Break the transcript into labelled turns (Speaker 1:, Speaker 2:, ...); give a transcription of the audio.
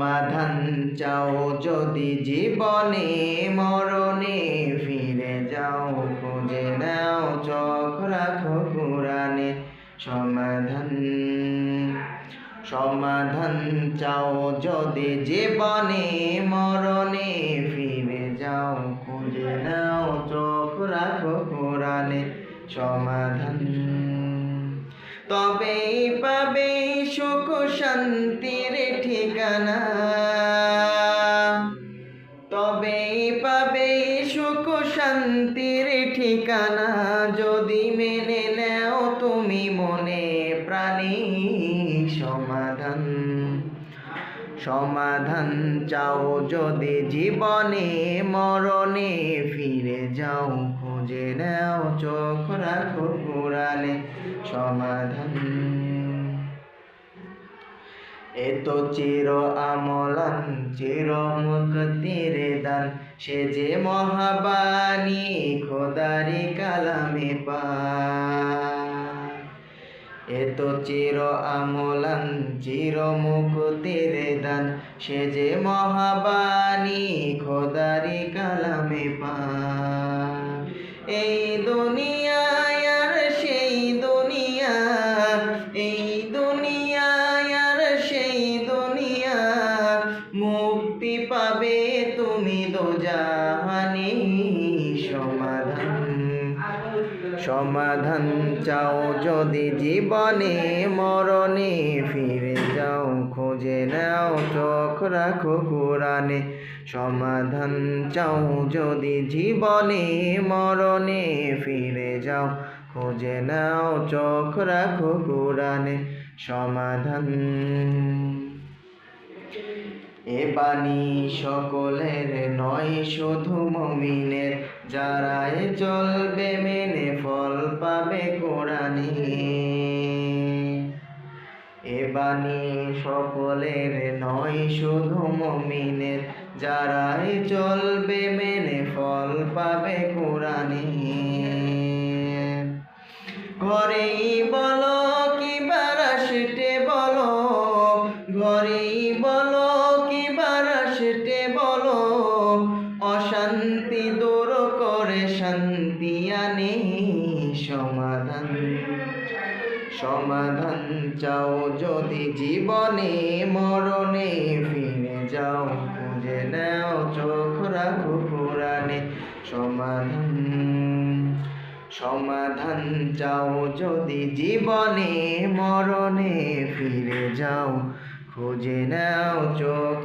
Speaker 1: সমাধান চাও যদি জীবনে মরণে ফিরে যাও খুঁজে নাও চোখ রাখো কোরআনে সমাধান চাও যদি জীবনে মরণে ফিরে যাও খুঁজে নাও চোখ রাখো কোরআনে সমাধান তবেই পাবে সুখ শান্তির ঠিকানা তবেই পাবে সুখ শান্তির ঠিকানা যদি মেনে নাও তুমি মনে প্রাণে সমাধান চাও যদি জীবনে মরণে ফিরে যাও খুঁজে নাও চোখ রাখো কোরআনে সমাধান এত চির আমলান চির মুক্তির দান সে যে মহাবাণী খোদারি কালামে পায় এত চির আমলান চির মুক্তির দান সে যে মহাবাণী খোদারি কালামে পায় এই দুনিয়ায় আর সেই দুনিয়া এই দুনিয়ায় আর সেই দুনিয়া মুক্তি পাবে তুমি দোজাহানে সমাধান চাও যদি জীবনে মরণে ফিরে যাও খুঁজে নাও চোখ রাখো কোরআনে সমাধান চাও যদি জীবনে মরণে ফিরে যাও খুঁজে নাও চোখ রাখো কোরআনে সমাধান এ বাণী সকলের নয় শুধু মুমিনের যারা চলবে মেনে ফল পাবে কোরআনে এ বাণী সকলের নয় শুধু মুমিনের যারা চলবে মেনে ফল পাবে কোরআনে ঘরেই বলো কি বারাসতে বলো ঘরেই বলো কি বারাসতে বলো অশান্তি দূর করে শান্তি আনে সমাধান চাও যদি জীবনে মরণে ফিরে যাও খুঁজে নাও চোখ রাখো কোরআনে সমাধান চাও যদি জীবনে মরণে ফিরে যাও খুঁজে নাও চোখ